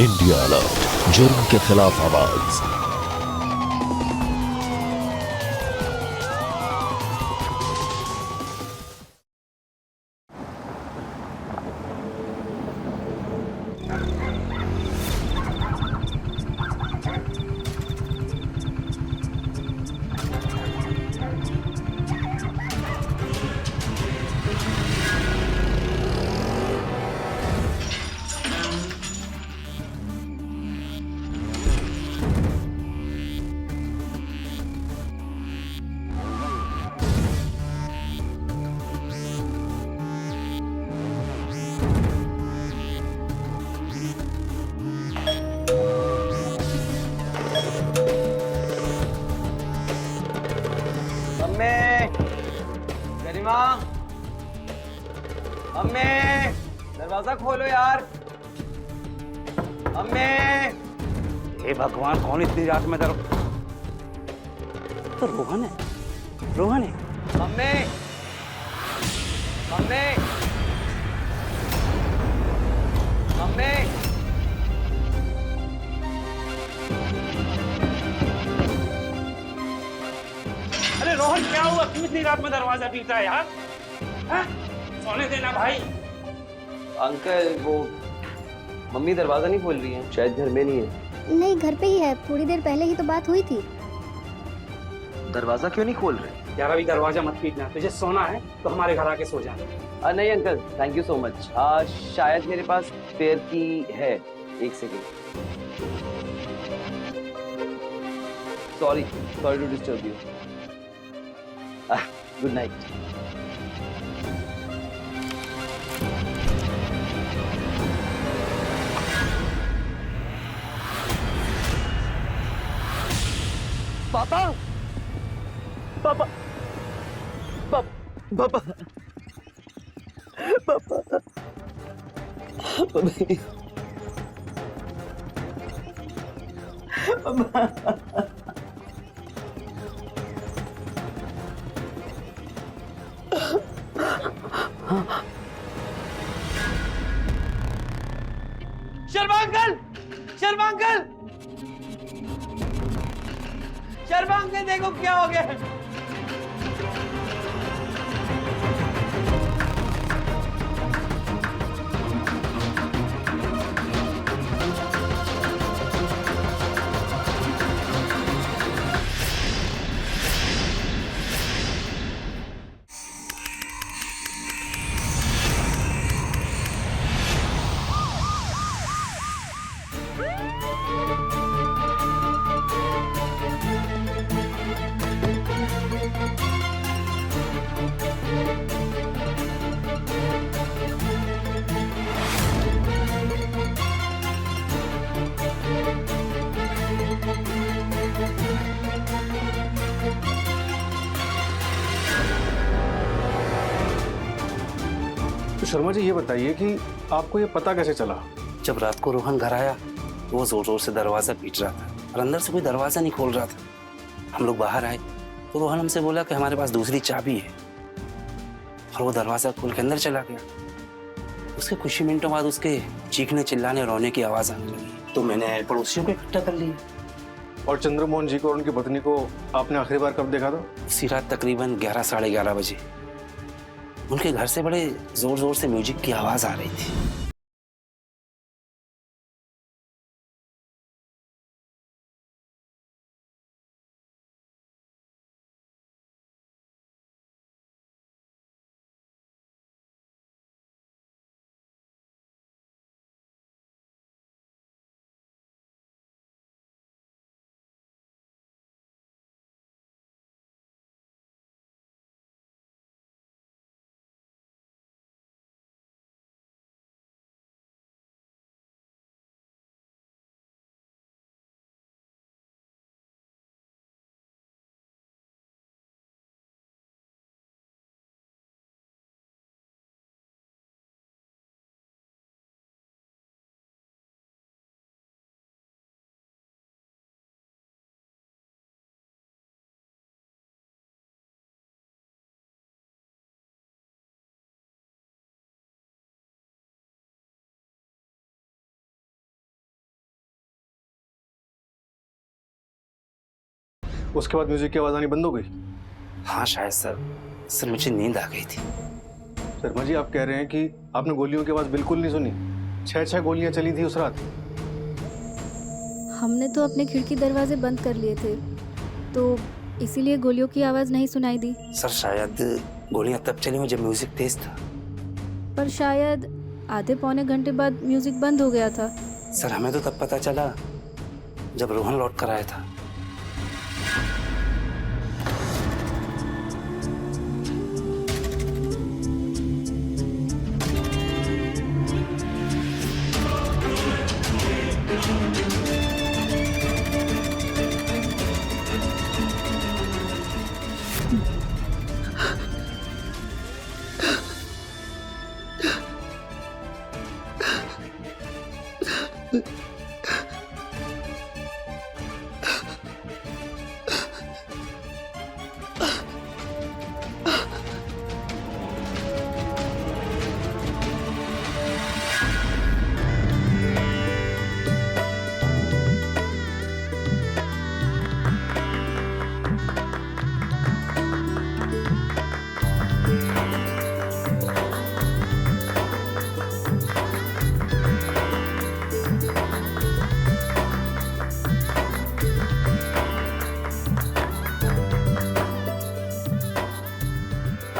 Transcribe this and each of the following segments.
India alert, जुर्म के खिलाफ आवाज। अम्मे, गरिमा, अम्मे, दरवाजा खोलो यार। अम्मे, हे भगवान, कौन इतनी रात में तो रोहन है, रोहन है। अम्मे, अम्मे, अम्मे, अरे रोहन, क्या हुआ? क्यों इतनी रात में दरवाजा पीटता है यार? हैं? सोने देना भाई। अंकल वो मम्मी दरवाजा नहीं खोल रही है, शायद घर में नहीं है। नहीं, घर पे ही है। थोड़ी देर पहले ही तो बात हुई थी। दरवाजा क्यों नहीं खोल रहे? यार अभी दरवाजा मत पीटना, तुझे सोना है तो हमारे घर आके सो जा। नहीं uncle, thank you so much. शायद मेरे पास स्पेयर की है। एक second. Sorry sorry to disturb you. Good night. पापा, पापा, पापा, पापा, पापा, Sharma uncle, Sharma uncle, Sharma uncle, देखो क्या हो गया। तो शर्मा जी ये बताइए कि आपको ये पता कैसे चला? जब रात को रोहन घर आया तो वो जोर जोर से दरवाजा पीट रहा था और अंदर से कोई दरवाजा नहीं खोल रहा था। हम लोग बाहर आए तो रोहन हमसे बोला कि हमारे पास दूसरी चाबी है और वो दरवाजा खोल के अंदर चला गया। उसके कुछ ही मिनटों बाद उसके चीखने चिल्लाने रोने की आवाज आने लगी तो मैंने पड़ोसियों को इकट्ठा कर लिया। और चंद्रमोहन जी को और उनकी पत्नी को आपने आखिरी बार कब देखा था? उसी रात तकरीबन 11 साढ़े 11 बजे उनके घर से बड़े जोर जोर से म्यूजिक की आवाज आ रही थी। उसके बाद म्यूजिक की आवाज़ आनी बंद हो गई? हाँ शायद सर। सर मुझे नींद आ गई थी। शर्मा जी, आप कह रहे हैं कि आपने गोलियों की आवाज़ बिल्कुल नहीं सुनी? 6 गोलियां चली थी उस रात। हमने तो अपने खिड़की दरवाजे बंद कर लिए थे, तो इसीलिए गोलियों की आवाज़ नहीं सुनाई दी। सर शायद गोलियां तब चली हुई जब म्यूजिक तेज था। पर शायद आधे पौने घंटे बाद म्यूजिक बंद हो गया था। सर हमें तो तब पता चला जब रोहन लौट कर आया था।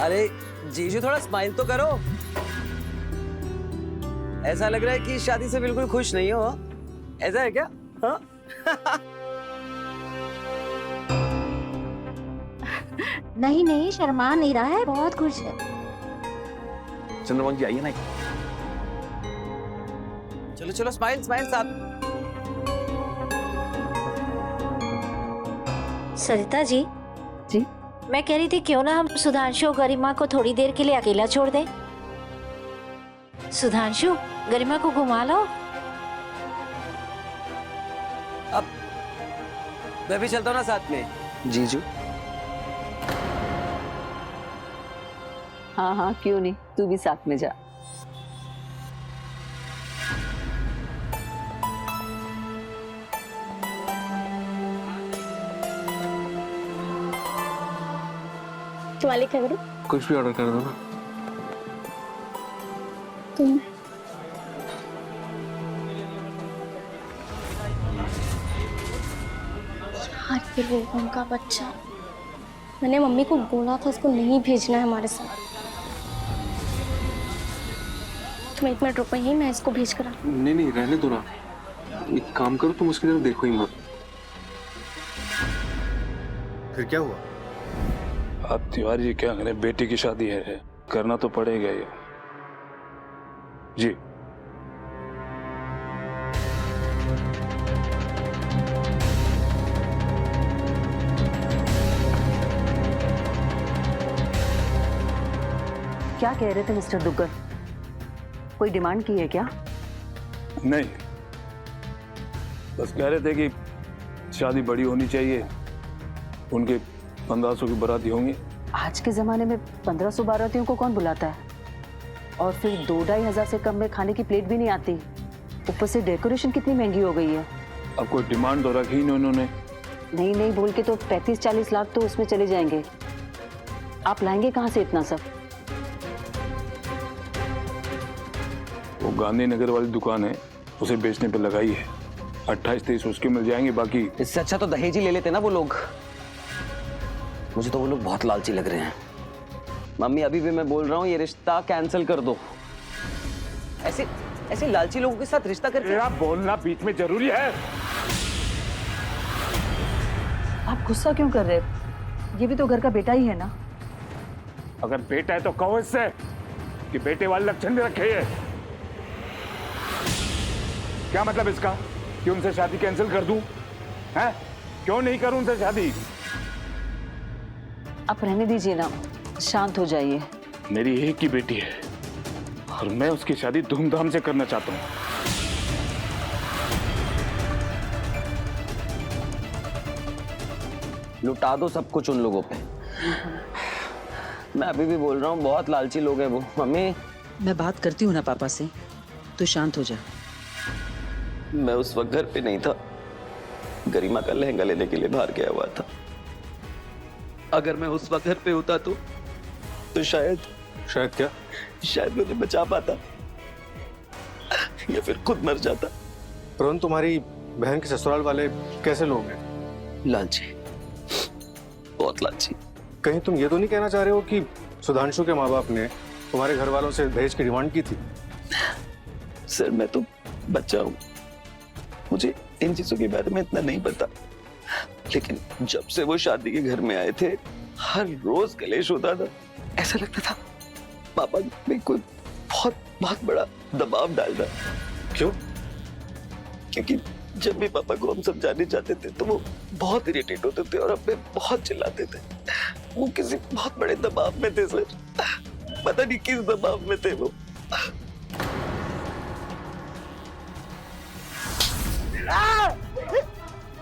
अरे जीजू, थोड़ा स्माइल तो करो। ऐसा लग रहा है कि शादी से बिल्कुल खुश नहीं हो। ऐसा है क्या? हाँ? नहीं नहीं, शर्मा नहीं रहा है, बहुत खुश है। चंद्रमोहन जी आइए ना। चलो चलो, स्माइल स्माइल साहब। सरिता जी। जी? मैं कह रही थी क्यों ना हम सुधांशु और गरिमा को थोड़ी देर के लिए अकेला छोड़ दें। सुधांशु, गरिमा को घुमा लो। अब मैं भी चलता हूँ ना साथ में। जीजू। हाँ हाँ, क्यों नहीं, तू भी साथ में जा। तुम्हारे क्या करूं? कुछ भी ऑर्डर कर दो ना। तुम यार, ये रोहन का बच्चा। मैंने मम्मी को बोला था उसको नहीं भेजना है हमारे साथ। तुम 1 मिनट रुको, ही मैं इसको भेज कर आती हूँ। नहीं नहीं, रहने दो ना। एक काम करो, तुम उसकी तरफ देखो ही मत। फिर क्या हुआ? अब तिवारी जी क्या करें, बेटी की शादी है, करना तो पड़ेगा ये। जी क्या कह रहे थे मिस्टर दुग्गल? कोई डिमांड की है क्या? नहीं, बस कह रहे थे कि शादी बड़ी होनी चाहिए, उनके 1500 की बाराती होंगी। आज के जमाने में 1500 बारातियों को कौन बुलाता है? और फिर 2-2.5 हजार से कम में खाने की प्लेट भी नहीं आती। ऊपर से डेकोरेशन कितनी महंगी हो गई है। अब कोई डिमांड तो रखी नहीं उन्होंने। नहीं नहीं बोल के तो 35-40 लाख तो उसमें चले जाएंगे। आप लाएंगे कहाँ से इतना सब? वो गांधीनगर वाली दुकान है, उसे बेचने पे लगाई है। 28-30 उसके मिल जाएंगे, बाकी। इससे अच्छा तो दहेज ही ले लेते ना वो लोग। मुझे तो वो लोग बहुत लालची लग रहे हैं। मम्मी, अभी भी मैं बोल रहा हूँ, ये रिश्ता कैंसिल कर दो। ऐसे ऐसे लालची लोगों के साथ रिश्ता करके। तेरा बोलना बीच में जरूरी है? आप गुस्सा क्यों कर रहे? ये भी तो घर का बेटा ही है ना। अगर बेटा है तो कहो इससे कि बेटे वाले लक्षण भी रखे है। क्या मतलब इसका कि उनसे शादी कैंसिल कर दूं? हैं? क्यों नहीं करूं उनसे शादी? आप रहने दीजिए ना, शांत हो जाइए। मेरी एक ही बेटी है और मैं उसकी शादी धूमधाम से करना चाहता हूँ। लुटा दो सब कुछ उन लोगों पे। मैं अभी भी बोल रहा हूँ, बहुत लालची लोग हैं वो। मम्मी, मैं बात करती हूँ ना पापा से, तू शांत हो जा। मैं उस वक्त घर पे नहीं था। गरिमा का लहंगा लेने के लिए बाहर गया हुआ था। अगर मैं उस वक्त घर पे होता तो शायद क्या? मैं उन्हें बचा पाता या फिर खुद मर जाता। परंतु तुम्हारी बहन के ससुराल वाले कैसे लोग हैं? लालची, बहुत लालची। कहीं तुम ये तो नहीं कहना चाह रहे हो कि सुधांशु के माँ बाप ने तुम्हारे घर वालों से दहेज की डिमांड की थी? सर मैं तो बच्चा हूँ, मुझे इन चीजों के बारे में इतना नहीं पता, लेकिन जब से वो शादी के घर में आए थे हर रोज कलेश होता था। ऐसा लगता था पापा में कोई बहुत बड़ा दबाव डाल रहा। क्यों? क्योंकि जब भी पापा को हम समझाने जाते थे तो वो बहुत इरिटेट होते थे और हमें बहुत चिल्लाते थे। वो किसी बहुत बड़े दबाव में थे सर, पता नहीं किस दबाव में थे वो।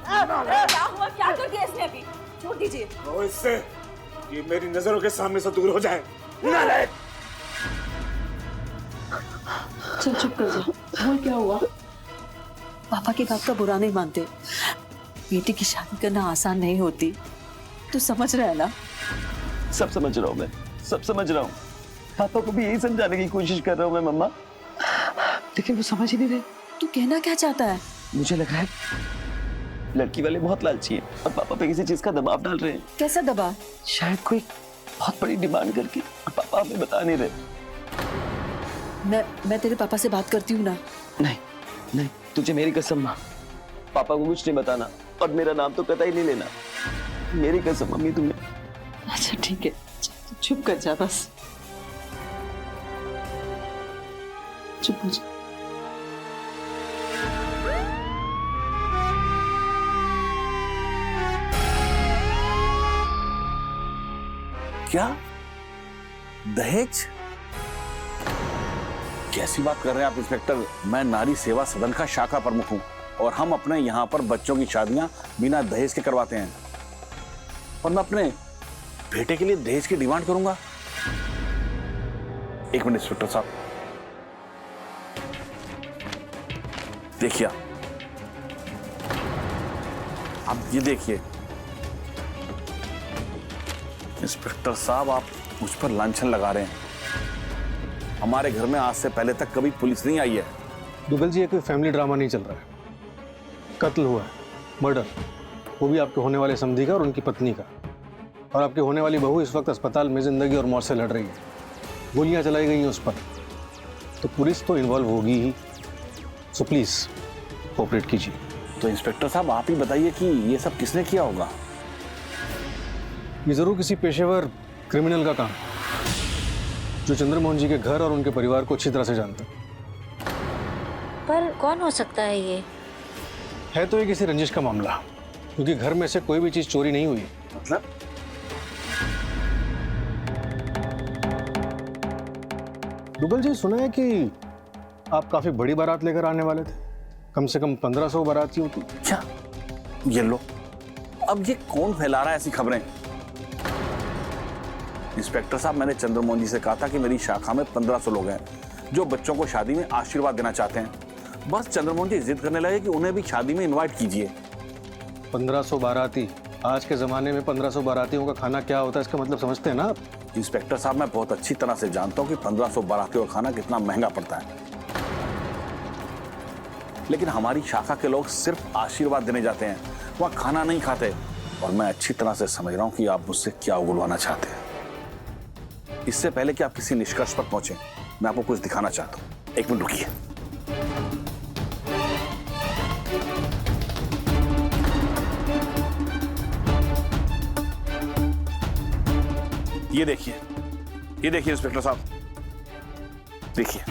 क्या हुआ? क्या कर दिया इसने अभी? छोड़ दीजिए। कहो इससे कि मेरी नजरों के सामने से दूर हो जाए। चल चुप कर जा। बोल क्या हुआ? पापा की बात का बुरा नहीं मानते, बेटी की शादी करना आसान नहीं होती, तू समझ रहा है ना? सब समझ रहा हूँ मैं, सब समझ रहा हूँ। पापा को भी यही समझाने की कोशिश कर रहा हूँ मैं मम्मा, लेकिन वो समझ ही नहीं रहे। तू कहना क्या चाहता है? मुझे लगा है लड़की वाले बहुत लालची हैं और पापा पे किसी चीज का दबाव डाल रहे हैं। कैसा दबाव? शायद कोई बहुत बड़ी डिमांड करके, और पापा हमें बता नहीं रहे। मैं तेरे पापा से बात करती हूँ ना। नहीं, तुझे मेरी कसम माँ, पापा को कुछ नहीं बताना और मेरा नाम तो कतई नहीं लेना। मेरी कसम मम्मी तुम्हें। अच्छा ठीक है, चुप कर जा बस, चुप हो जा। क्या दहेज? कैसी बात कर रहे हैं आप इंस्पेक्टर? मैं नारी सेवा सदन का शाखा प्रमुख हूं और हम अपने यहाँ पर बच्चों की शादियां बिना दहेज के करवाते हैं, और मैं अपने बेटे के लिए दहेज की डिमांड करूंगा? एक मिनट इंस्पेक्टर साहब, देखिए आप ये देखिए। इंस्पेक्टर साहब, आप मुझ पर लांछन लगा रहे हैं। हमारे घर में आज से पहले तक कभी पुलिस नहीं आई है। दुबल जी, ये कोई फैमिली ड्रामा नहीं चल रहा है। कत्ल हुआ है, मर्डर, वो भी आपके होने वाले समधी का और उनकी पत्नी का। और आपके होने वाली बहू इस वक्त अस्पताल में जिंदगी और मौत से लड़ रही है। गोलियां चलाई गई हैं उस पर, तो पुलिस तो इन्वॉल्व होगी ही। सो प्लीज कोऑपरेट कीजिए। तो इंस्पेक्टर साहब, आप ही बताइए कि ये सब किसने किया होगा? ये जरूर किसी पेशेवर क्रिमिनल का काम है, जो चंद्रमोहन जी के घर और उनके परिवार को अच्छी तरह से जानता है। पर कौन हो सकता है ये? है तो ये किसी रंजिश का मामला, क्योंकि घर में से कोई भी चीज चोरी नहीं हुई। मतलब? दुबल जी, सुना है कि आप काफी बड़ी बारात लेकर आने वाले थे। कम से कम 1500 बाराती होती। क्या? ये लो, अब ये कौन फैला रहा है ऐसी खबरें? इंस्पेक्टर साहब, मैंने चंद्रमोहन जी से कहा था कि मेरी शाखा में 1500 लोग हैं जो बच्चों को शादी में आशीर्वाद देना चाहते हैं। बस चंद्रमोहन जी जिद करने लगे कि उन्हें भी शादी में इनवाइट कीजिए। 1500 बाराती? आज के जमाने में 1500 बारातियों का खाना क्या होता है, इसका मतलब समझते हैं ना आप? इंस्पेक्टर साहब, मैं बहुत अच्छी तरह से जानता हूं कि 1500 बारातियों का खाना कितना महंगा पड़ता है, लेकिन हमारी शाखा के लोग सिर्फ आशीर्वाद देने जाते हैं, वहां खाना नहीं खाते। और मैं अच्छी तरह से समझ रहा हूं कि आप मुझसे क्या उगलवाना चाहते हैं। इससे पहले कि आप किसी निष्कर्ष पर पहुंचे, मैं आपको कुछ दिखाना चाहता हूं। एक मिनट रुकिए। ये देखिए इंस्पेक्टर साहब, देखिए।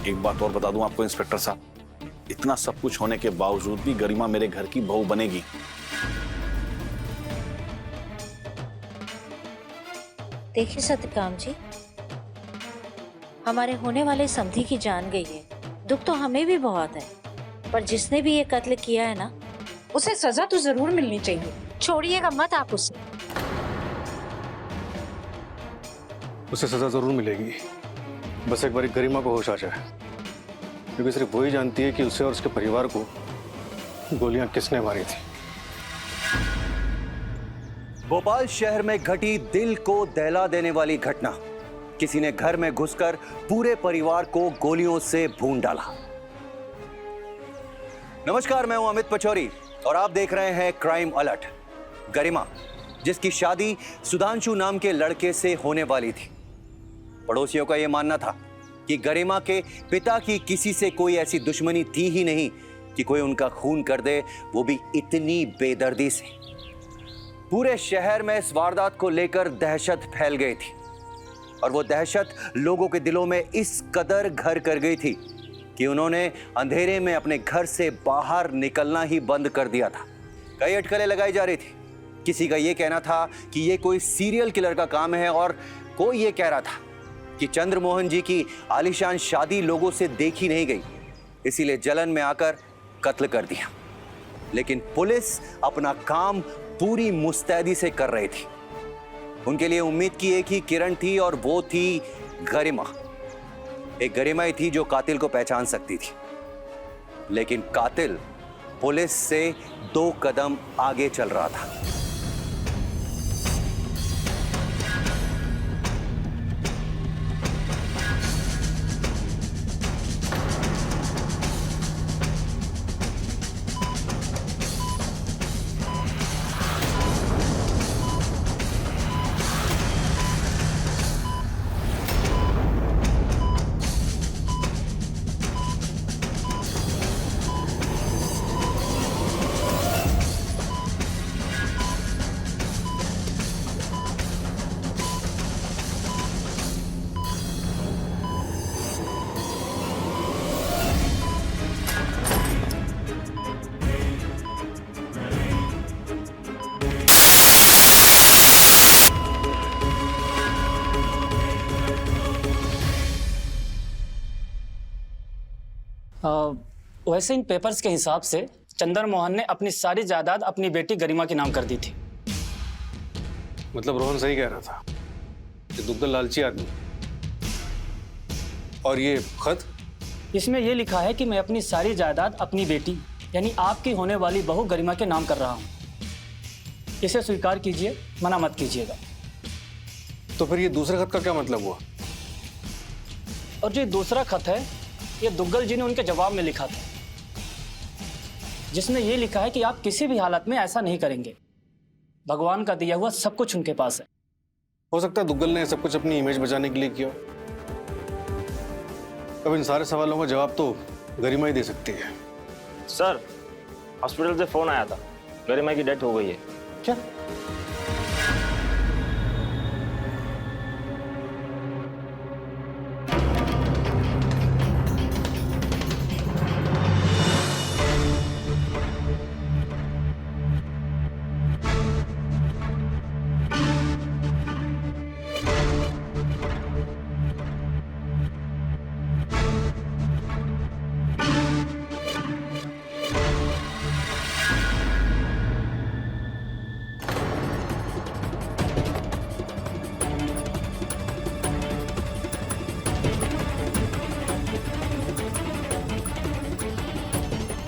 एक बात और बता दूं आपको इंस्पेक्टर साहब, इतना सब कुछ होने के बावजूद भी गरिमा मेरे घर की बहू बनेगी। देखिए सत्यकाम जी, हमारे होने वाले समधी की जान गई है। दुख तो हमें भी बहुत है, पर जिसने भी ये कत्ल किया है ना, उसे सजा तो जरूर मिलनी चाहिए। छोड़िएगा मत आप उसे। उसे सजा जरूर मिलेगी, बस एक बार गरिमा को होश आ जाए, क्योंकि सिर्फ वही जानती है कि उसे और उसके परिवार को गोलियां किसने मारी थी। भोपाल शहर में घटी दिल को दहला देने वाली घटना। किसी ने घर में घुसकर पूरे परिवार को गोलियों से भून डाला। नमस्कार, मैं हूं अमित पचौरी और आप देख रहे हैं क्राइम अलर्ट। गरिमा, जिसकी शादी सुधांशु नाम के लड़के से होने वाली थी। पड़ोसियों का यह मानना था कि गरिमा के पिता की किसी से कोई ऐसी दुश्मनी थी ही नहीं कि कोई उनका खून कर दे, वो भी इतनी बेदर्दी से। पूरे शहर में इस वारदात को लेकर दहशत फैल गई थी और वो दहशत लोगों के दिलों में इस कदर घर कर गई थी कि उन्होंने अंधेरे में अपने घर से बाहर निकलना ही बंद कर दिया था। कई अटकलें लगाई जा रही थी। किसी का यह कहना था कि यह कोई सीरियल किलर का काम है और कोई यह कह रहा था कि चंद्रमोहन जी की आलीशान शादी लोगों से देखी नहीं गई, इसीलिए जलन में आकर कत्ल कर दिया। लेकिन पुलिस अपना काम पूरी मुस्तैदी से कर रही थी। उनके लिए उम्मीद की एक ही किरण थी और वो थी गरिमा। एक गरिमा ही थी जो कातिल को पहचान सकती थी। लेकिन कातिल पुलिस से 2 कदम आगे चल रहा था। वैसे इन पेपर्स के हिसाब से चंदर मोहन ने अपनी सारी जायदाद अपनी बेटी गरिमा के नाम कर दी थी। मतलब रोहन सही कह रहा था कि दुग्गल लालची आदमी। और ये खत, इसमें यह लिखा है कि मैं अपनी सारी जायदाद अपनी बेटी यानी आपकी होने वाली बहू गरिमा के नाम कर रहा हूं। इसे स्वीकार कीजिए, मना मत कीजिएगा। तो फिर ये दूसरे खत का क्या मतलब हुआ? और जो दूसरा खत है, ये दुग्गल जी ने उनके जवाब में लिखा था, जिसमें यह लिखा है कि आप किसी भी हालत में ऐसा नहीं करेंगे। भगवान का दिया हुआ सब कुछ उनके पास है। हो सकता है दुग्गल ने सब कुछ अपनी इमेज बचाने के लिए किया। अब इन सारे सवालों का जवाब तो गरिमा ही दे सकती है। सर, हॉस्पिटल से फोन आया था, गरिमा की डेथ हो गई है। क्या?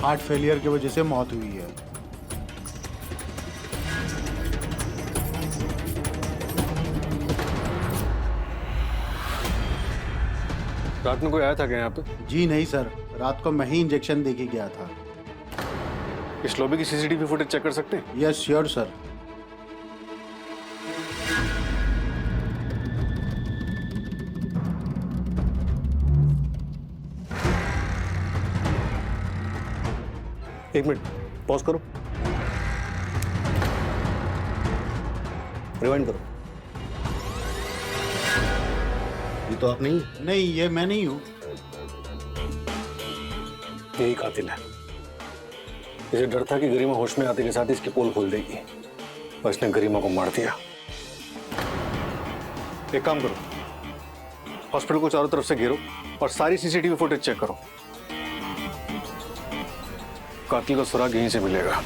हार्ट फेलियर की वजह से मौत हुई है। रात में कोई आया था क्या यहाँ पे? जी नहीं सर, रात को मैं ही इंजेक्शन दे के गया था। इस लॉबी की सीसीटीवी फुटेज चेक कर सकते हैं? Yes sure sir. एक मिनट पॉज करो, रिवाइंड करो। ये तो आप नहीं? नहीं, ये मैं नहीं हूं। यही कातिल है। इसे डर था कि गरिमा होश में आते के साथ इसकी पोल खोल देगी और इसने गरिमा को मार दिया। एक काम करो, हॉस्पिटल को चारों तरफ से घेरो और सारी सीसीटीवी फुटेज चेक करो। कातिल का सुराग यहीं से मिलेगा।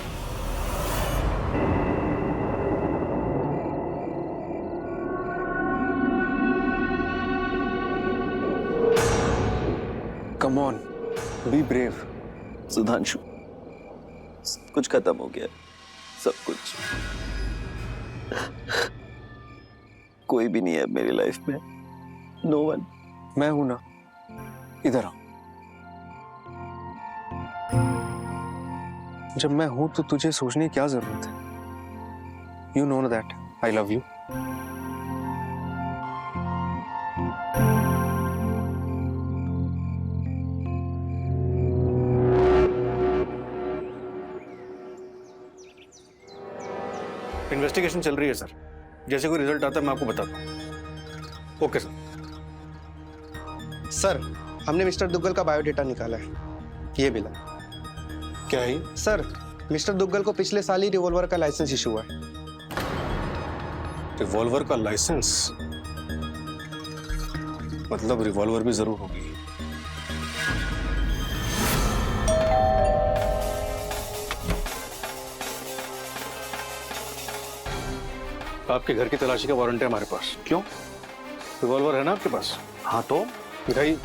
On, be brave. सुधांशु, कुछ खत्म हो गया, सब कुछ। कोई भी नहीं है मेरी लाइफ में, नो वन। मैं हूं ना, इधर आ। जब मैं हूं तो तुझे सोचने की क्या जरूरत है? You know that I love you. Investigation चल रही है सर, जैसे कोई रिजल्ट आता है मैं आपको बताता हूँ। Okay sir. सर, हमने मिस्टर दुग्गल का बायोडेटा निकाला है, ये मिला। क्या है सर? मिस्टर दुग्गल को पिछले साल ही रिवॉल्वर का लाइसेंस इशू हुआ है। रिवॉल्वर का लाइसेंस? मतलब रिवॉल्वर भी जरूर होगी। आपके घर की तलाशी का वारंट है हमारे पास। क्यों? रिवॉल्वर है ना आपके पास? हाँ तो दिखाइए।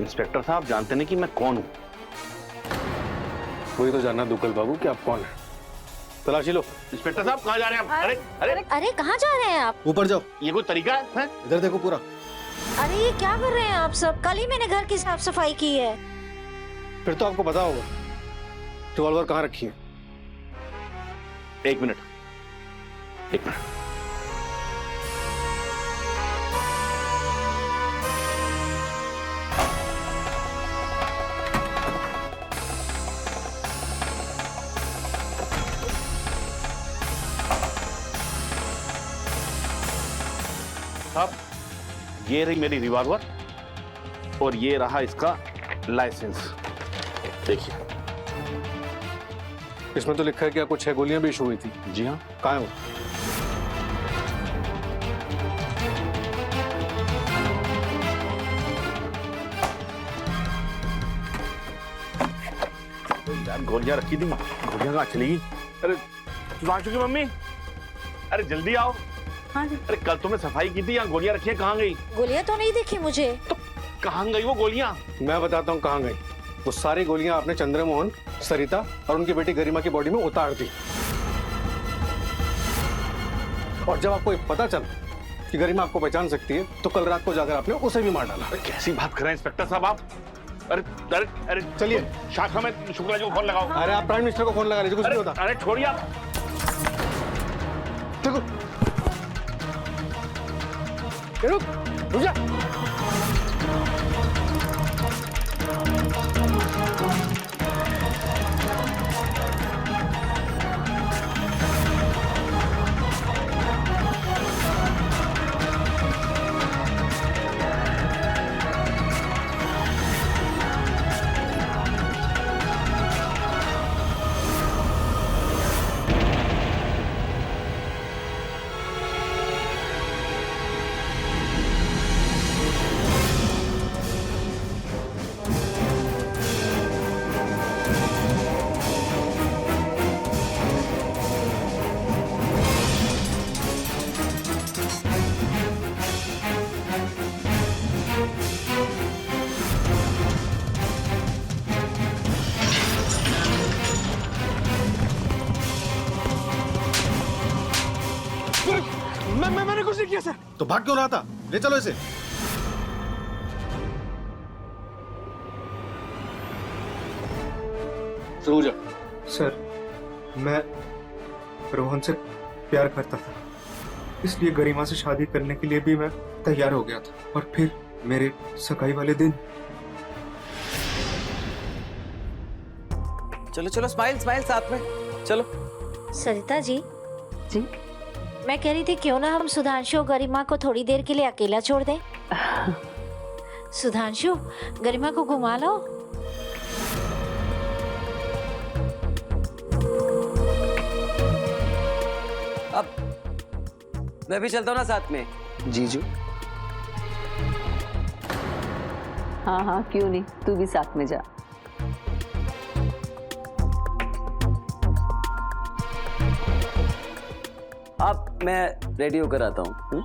इंस्पेक्टर साहब जानते नहीं कि मैं कौन हूँ। वही तो जानना दुग्गल बाबू कि आप कौन है। तलाशी लो। इंस्पेक्टर साहब कहाँ जा रहे हैं आप? अरे अरे अरे कहाँ जा रहे हैं आप? ऊपर जाओ। ये कोई तरीका है? इधर देखो पूरा। अरे ये क्या कर रहे हैं आप सब? कल ही मैंने घर की साफ सफाई की है। फिर तो आपको पता होगा रिवॉल्वर कहाँ रखी है। एक मिनट। साहब, ये रही मेरी रिवॉल्वर और ये रहा इसका लाइसेंस। देखिए, इसमें तो लिखा है कि आपको 6 गोलियां भी इशू हुई थी। जी हाँ। कहाँ है वो? यार गोलियां रखी थी, गोलियां कहाँ चली गई? अरे सुधांशु की मम्मी, अरे जल्दी आओ। हाँ जी। अरे कल तुमने सफाई की थी, यहाँ गोलियां रखी है, कहाँ गई? गोलियां तो नहीं दिखी मुझे। तो कहाँ गई वो गोलियां? मैं बताता हूँ कहाँ गई। वो सारी गोलियां आपने चंद्रमोहन, सरिता और उनकी बेटी गरिमा की बॉडी में उतार दी। और जब आपको पता चला कि गरिमा आपको पहचान सकती है तो कल रात को जाकर आपने उसे भी मार डाला। कैसी बात कर रहे हैं इंस्पेक्टर साहब आप? अरे अरे अरे चलिए शाखा में शुक्ला जी को फोन लगाओ। अरे आप प्राइम मिनिस्टर को फोन लगा लीजिए, कुछ नहीं होता। अरे छोड़िए आप। देखो रुक जा। मैंने कुछ नहीं किया सर। तो भाग क्यों रहा था? ले चलो इसे। सर, मैं रोहन से प्यार करता था, इसलिए गरिमा से शादी करने के लिए भी मैं तैयार हो गया था। और फिर मेरे सगाई वाले दिन। चलो चलो, स्माइल स्माइल साथ में चलो। सरिता जी, जी मैं कह रही थी क्यों ना हम सुधांशु और गरिमा को थोड़ी देर के लिए अकेला छोड़ दें। सुधांशु, गरिमा को घुमा लो। अब मैं भी चलता हूँ ना साथ में। जीजू। हाँ हाँ, क्यों नहीं, तू भी साथ में जा। अब मैं रेडी होकर आता हूँ।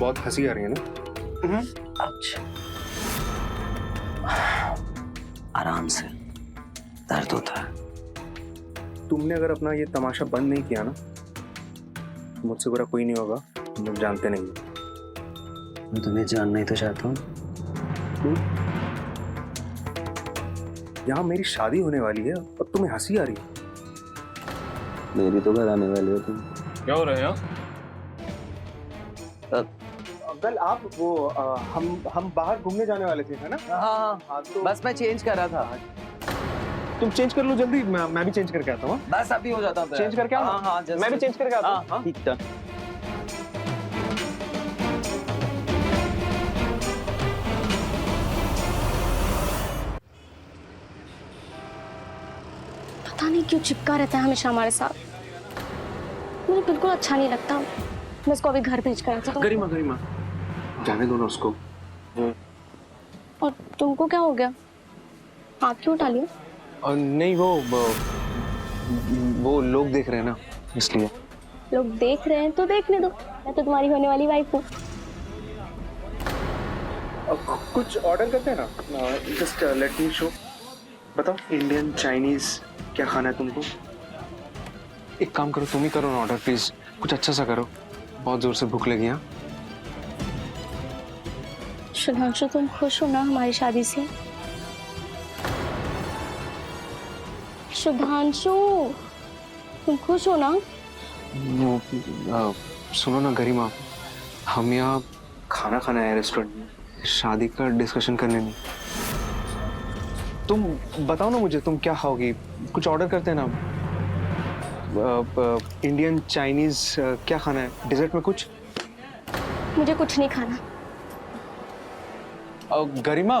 बहुत हंसी आ रही है ना? अच्छा, आराम से, दर्द होता है। तुमने अगर अपना ये तमाशा बंद नहीं किया ना, मुझसे बुरा कोई नहीं होगा, तुम लोग जानते नहीं। मैं तुम्हें जानना ही तो चाहता हूँ। यहाँ मेरी शादी होने वाली है और तुम्हें हंसी आ रही है। मेरी तो घर आने वाली हो तुम। क्या हो रहा है यहाँ? कल आप वो हम बाहर घूमने जाने वाले थे, है ना? हाँ, तो बस मैं चेंज कर रहा था। तुम चेंज कर लो जल्दी, मैं भी चेंज करके आता हूँ। बस अभी हो जाता था। चेंज करके आओ। हाँ, मैं भी चेंज करके आता हूँ। हाँ, ठीक है। पता नहीं क्यों चिपका रहता है हमेशा हमारे साथ। मुझे बिल्कुल अच्छा नहीं लगता। मैं इसको अभी घर भेज कर आता हूँ। गरिमा जाने दो ना उसको। और तुमको क्या हो गया? आप क्यों उठा लिया? नहीं, वो लोग देख रहे हैं ना, इसलिए। लोग देख रहे हैं तो देखने दो, मैं तो तुम्हारी होने वाली वाइफ हूँ। कुछ ऑर्डर करते हैं ना, जस्ट लेट मी शो। बताओ, इंडियन, चाइनीज, क्या खाना है तुमको? एक काम करो, तुम ही करो ना ऑर्डर प्लीज, कुछ अच्छा सा करो, बहुत जोर से भूख लगी। हाँ सुधांशु, तुम खुश हो ना हमारी शादी से? सुधांशु, तुम खुश हो ना? सुनो ना गरिमा, हम यहाँ खाना खाना है रेस्टोरेंट में, शादी का डिस्कशन करने नहीं। तुम बताओ ना मुझे, तुम क्या खाओगी? कुछ ऑर्डर करते हैं ना। इंडियन, चाइनीज, क्या खाना है? डिजर्ट में कुछ? मुझे कुछ नहीं खाना। गरिमा,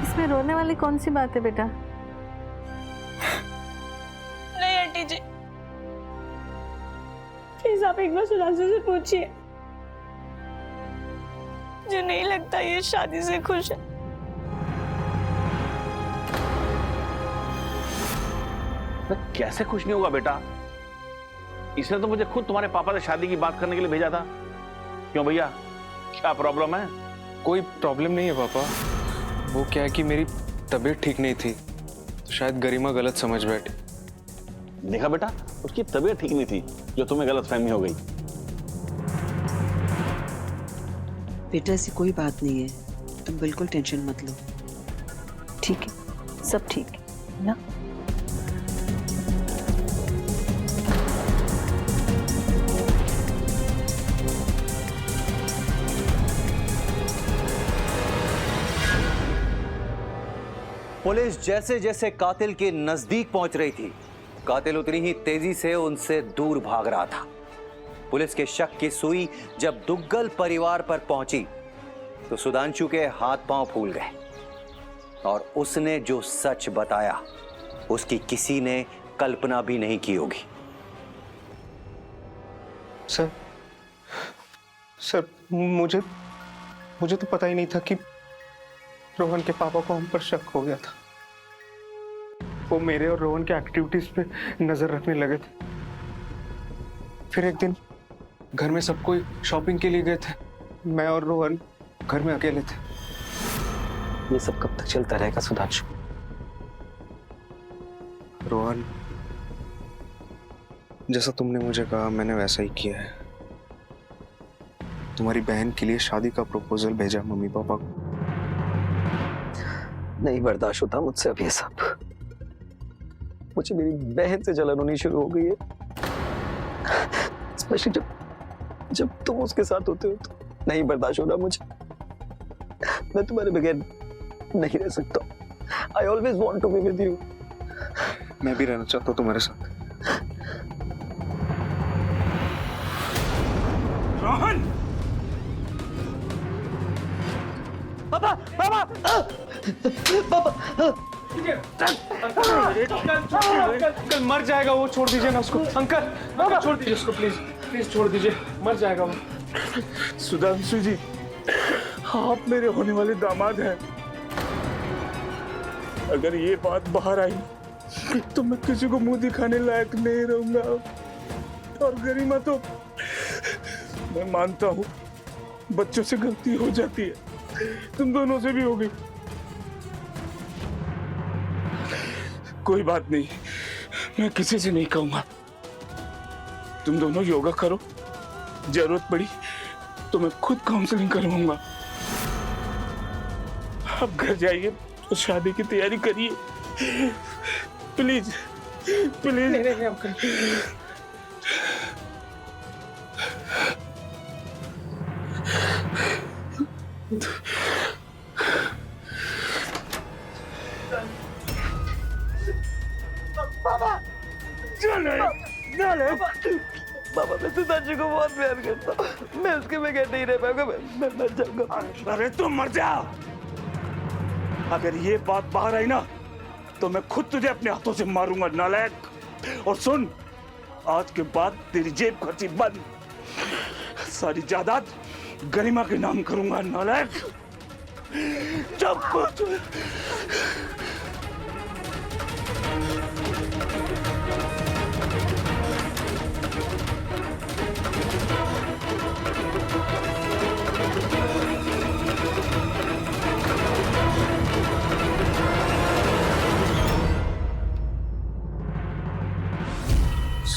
इसमें रोने वाली कौन सी बात है बेटा? नहीं आंटी जी, प्लीज आप एक बार सुधांशु से पूछिए। मुझे नहीं लगता ये शादी से खुश है। कैसे खुश नहीं होगा बेटा? इसने तो मुझे खुद तुम्हारे पापा से शादी की बात करने के लिए भेजा था। क्यों भैया, क्या प्रॉब्लम है? कोई प्रॉब्लम नहीं है पापा। वो क्या है कि मेरी तबीयत ठीक नहीं थी, तो शायद गरिमा गलत समझ बैठी। देखा बेटा, उसकी तबीयत ठीक नहीं थी जो तुम्हें गलतफहमी हो गई। बेटा ऐसी कोई बात नहीं है, तुम बिल्कुल टेंशन मत लो। ठीक है, सब ठीक है ना? पुलिस जैसे जैसे कातिल के नजदीक पहुंच रही थी, कातिल उतनी ही तेजी से उनसे दूर भाग रहा था। पुलिस के शक की सुई जब दुग्गल परिवार पर पहुंची तो सुधांशु के हाथ पांव फूल गए और उसने जो सच बताया उसकी किसी ने कल्पना भी नहीं की होगी। सर, मुझे तो पता ही नहीं था कि रोहन के पापा को हम पर शक हो गया था। वो मेरे और रोहन के एक्टिविटीज पे नजर रखने लगे थे। फिर एक दिन घर में सब कोई शॉपिंग के लिए गए थे, मैं और रोहन घर में अकेले थे। ये सब कब तक चलता रहेगा सुधांशु? रोहन, जैसा तुमने मुझे कहा मैंने वैसा ही किया है। तुम्हारी बहन के लिए शादी का प्रपोजल भेजा मम्मी पापा को। नहीं बर्दाश्त होता मुझसे अब ये सब। मुझे मेरी बहन से जलन होनी शुरू हो गई है, स्पेशली जब तुम उसके साथ होते हो तो नहीं बर्दाश्त हो रहा मुझे। मैं तुम्हारे बगैर नहीं रह सकता। I always want to be with you. मैं भी रहना चाहता हूँ तुम्हारे साथ। रोहन! पापा, पापा, पापा! अंकल मर जाएगा वो, छोड़ दीजिए ना उसको। अंकल छोड़ दीजिए उसको, प्लीज छोड़ दीजिए, मर जाएगा वो। सुधांशु जी, आप मेरे होने वाले दामाद हैं। अगर ये बात बाहर आई तो मैं किसी को मुंह दिखाने लायक नहीं रहूंगा। और गरिमा तो मैं मानता हूँ बच्चों से गलती हो जाती है, तुम दोनों से भी हो गई। कोई बात नहीं, मैं किसी से नहीं कहूंगा। तुम दोनों योगा करो, जरूरत पड़ी तो मैं खुद काउंसलिंग करवाऊंगा। अब घर जाइए तो शादी की तैयारी करिए, प्लीज प्लीज। नहीं अंकल। बाबा बाबा मैं सुधांशु को बहुत प्यार करता हूँ, मैं उसके बगैर नहीं रह पाऊंगा, मैं मर जाऊंगा। अरे तुम मर जा। अगर ये बात बाहर आई ना तो मैं खुद तुझे अपने हाथों से मारूंगा नालायक। और सुन, आज के बाद तेरी जेब खर्ची बंद, सारी जायदाद गरिमा के नाम करूंगा नालायक। जब कुछ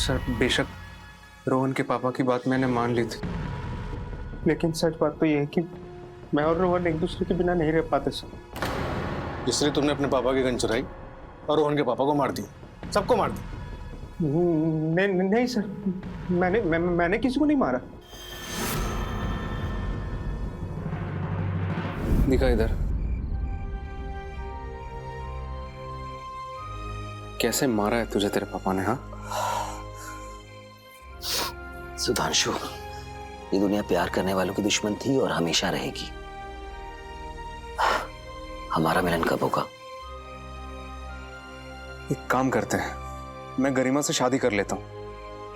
सर, बेशक रोहन के पापा की बात मैंने मान ली थी, लेकिन सच बात तो ये है कि मैं और रोहन एक दूसरे के बिना नहीं रह पाते सर। इसलिए तुमने अपने पापा की गन चुराई और रोहन के पापा को मार दिया, सबको मार दिया। नहीं सर, मैंने किसी को नहीं मारा। दिखा इधर, कैसे मारा है तुझे तेरे पापा ने? हाँ सुधांशु, ये दुनिया प्यार करने वालों की दुश्मन थी और हमेशा रहेगी। हमारा मिलन कब होगा? एक काम करते हैं, मैं गरिमा से शादी कर लेता हूँ,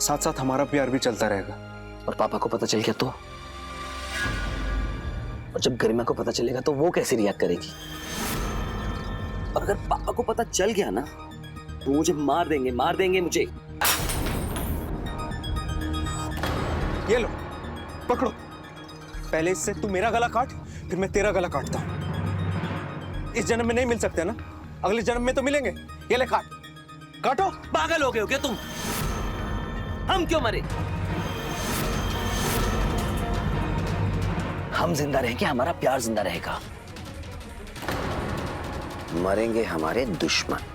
साथ साथ हमारा प्यार भी चलता रहेगा। और पापा को पता चल गया तो? और जब गरिमा को पता चलेगा तो वो कैसे रिएक्ट करेगी? और अगर पापा को पता चल गया ना तो मुझे मार देंगे मुझे। ये लो, पकड़ो। पहले इससे तू मेरा गला काट, फिर मैं तेरा गला काटता हूं। इस जन्म में नहीं मिल सकते ना, अगले जन्म में तो मिलेंगे। ये ले, काट, काटो। पागल हो गए हो क्या तुम? हम क्यों मरे? हम जिंदा रहेंगे, हमारा प्यार जिंदा रहेगा। मरेंगे हमारे दुश्मन।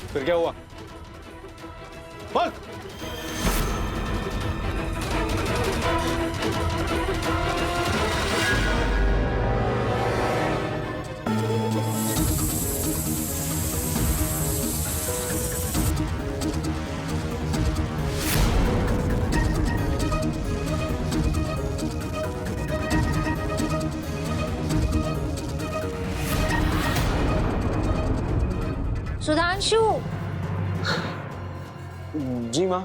फिर क्या हुआ? बोल। सुधांशु। जी माँ।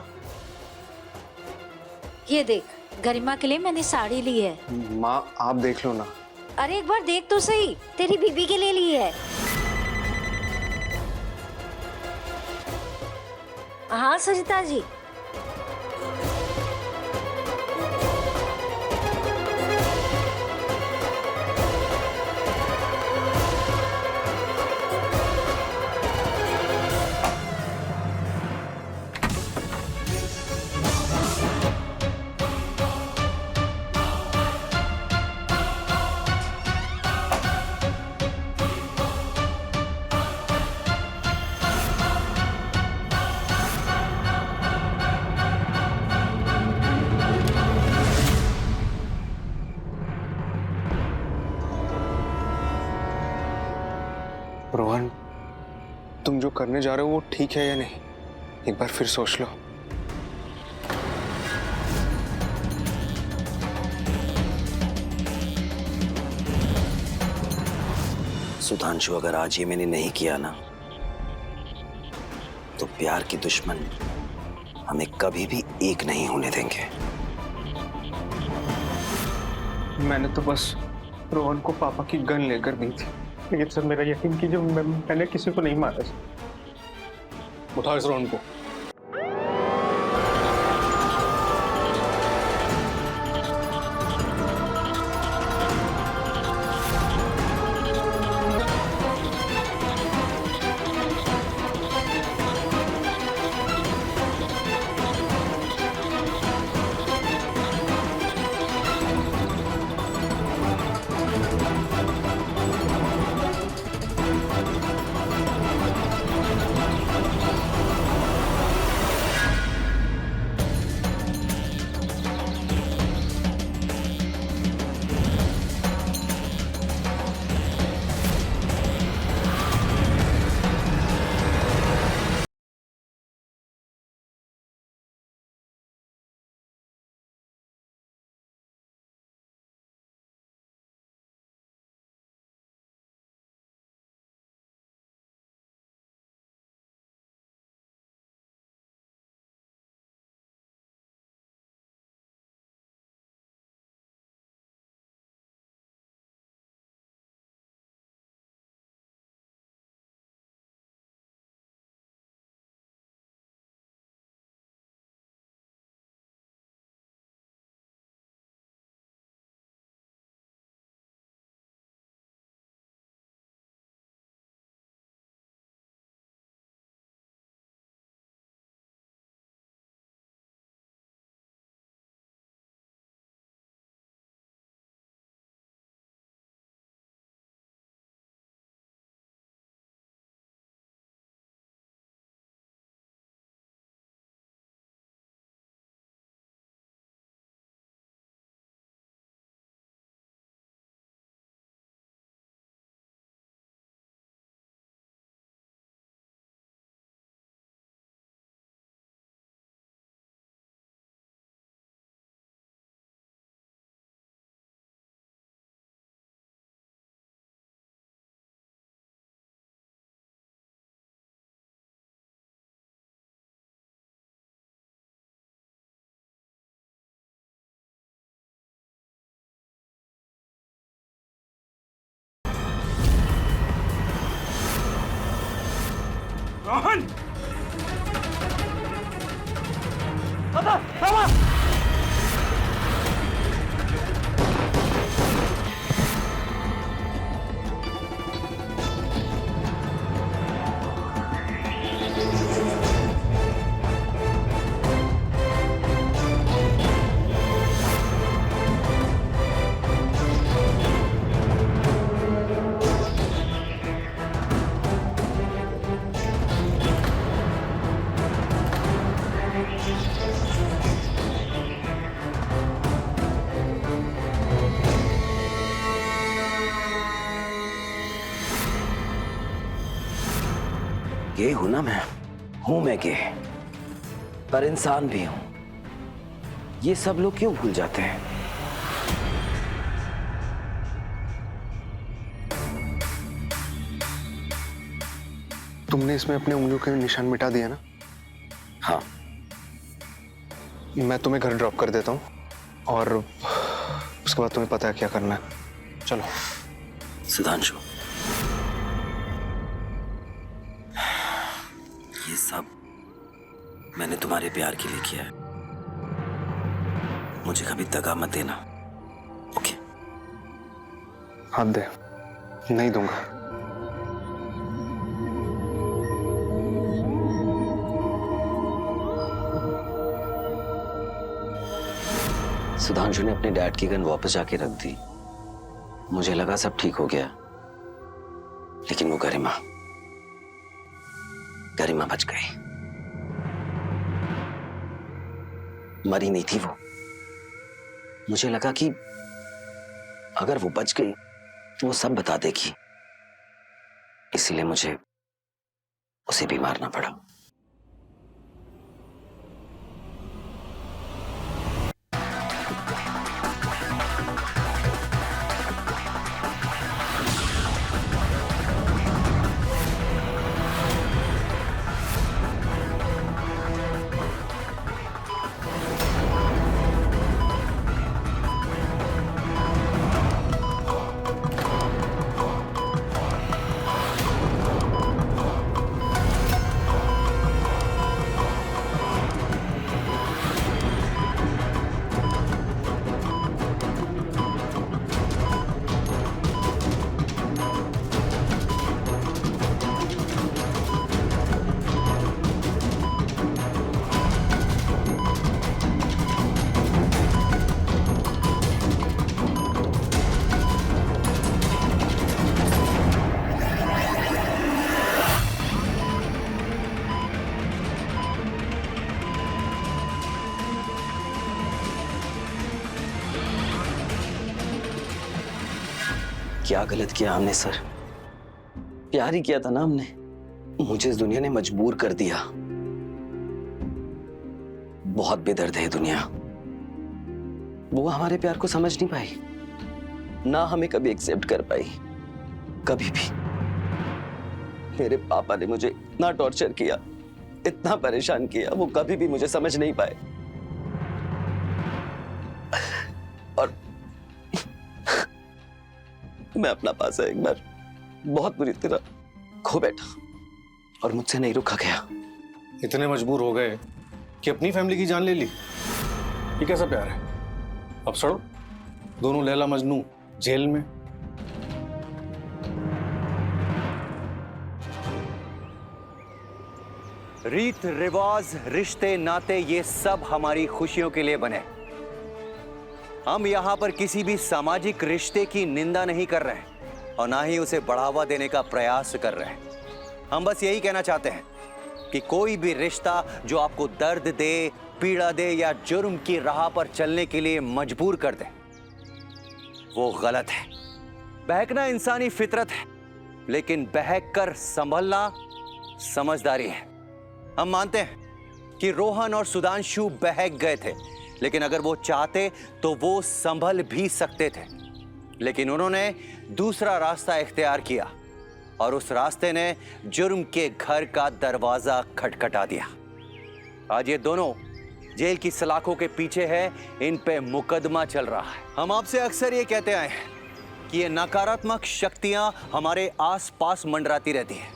ये देख, गरिमा के लिए मैंने साड़ी ली है। माँ आप देख लो ना। अरे एक बार देख तो सही, तेरी बीबी के लिए ली है। हाँ सरिता जी। रोहन, तुम जो करने जा रहे हो वो ठीक है या नहीं, एक बार फिर सोच लो। सुधांशु, अगर आज ये मैंने नहीं किया ना तो प्यार की दुश्मन हमें कभी भी एक नहीं होने देंगे। मैंने तो बस रोहन को पापा की गन लेकर दी थी, लेकिन सर मेरा यकीन कीजिए मैंने किसी को नहीं मारा सर। उठाओ इस रोहन को। रोहन! पापा पापा गे हूं ना मैं, हूं मैं गे, पर इंसान भी हूं। ये सब लोग क्यों भूल जाते हैं? तुमने इसमें अपने उंगलियों के निशान मिटा दिया ना? हाँ। मैं तुम्हें घर ड्रॉप कर देता हूँ और उसके बाद तुम्हें पता है क्या करना है। चलो। सुधांशु, ये सब मैंने तुम्हारे प्यार के लिए किया है। मुझे कभी दगा मत देना, ओके? हाथ दे। नहीं दूंगा। सुधांशु ने अपने डैड की गन वापस जाके रख दी। मुझे लगा सब ठीक हो गया, लेकिन वो गरिमा बच गई। मरी नहीं थी वो। मुझे लगा कि अगर वो बच गई तो वो सब बता देगी, इसलिए मुझे उसे भी मारना पड़ा। क्या गलत किया हमने सर? प्यार ही किया था ना हमने। मुझे इस दुनिया ने मजबूर कर दिया। बहुत बेदर्द है ये दुनिया। वो हमारे प्यार को समझ नहीं पाई, ना हमें कभी एक्सेप्ट कर पाई, कभी भी। मेरे पापा ने मुझे इतना टॉर्चर किया, इतना परेशान किया, वो कभी भी मुझे समझ नहीं पाए। और मैं अपना पासा एक बार बहुत बुरी तरह खो बैठा और मुझसे नहीं रुका गया। इतने मजबूर हो गए कि अपनी फैमिली की जान ले ली। ये कैसा प्यार है? अब सड़ो, दोनों लैला मजनू जेल में। रीत रिवाज, रिश्ते नाते, ये सब हमारी खुशियों के लिए बने। हम यहाँ पर किसी भी सामाजिक रिश्ते की निंदा नहीं कर रहे हैं और ना ही उसे बढ़ावा देने का प्रयास कर रहे हैं। हम बस यही कहना चाहते हैं कि कोई भी रिश्ता जो आपको दर्द दे, पीड़ा दे या जुर्म की राह पर चलने के लिए मजबूर कर दे, वो गलत है। बहकना इंसानी फितरत है, लेकिन बहक कर संभलना समझदारी है। हम मानते हैं कि रोहन और सुधांशु बहक गए थे, लेकिन अगर वो चाहते तो वो संभल भी सकते थे। लेकिन उन्होंने दूसरा रास्ता इख्तियार किया और उस रास्ते ने जुर्म के घर का दरवाजा खटखटा दिया। आज ये दोनों जेल की सलाखों के पीछे है, इन पे मुकदमा चल रहा है। हम आपसे अक्सर ये कहते आए हैं कि ये नकारात्मक शक्तियां हमारे आसपास मंडराती रहती हैं,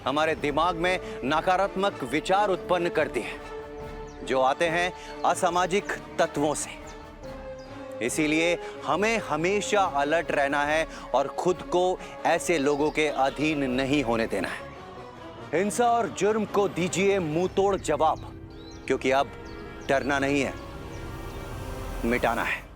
हमारे दिमाग में नकारात्मक विचार उत्पन्न करती हैं, जो आते हैं असामाजिक तत्वों से। इसीलिए हमें हमेशा अलर्ट रहना है और खुद को ऐसे लोगों के अधीन नहीं होने देना है। हिंसा और जुर्म को दीजिए मुंह तोड़ जवाब, क्योंकि अब डरना नहीं है, मिटाना है।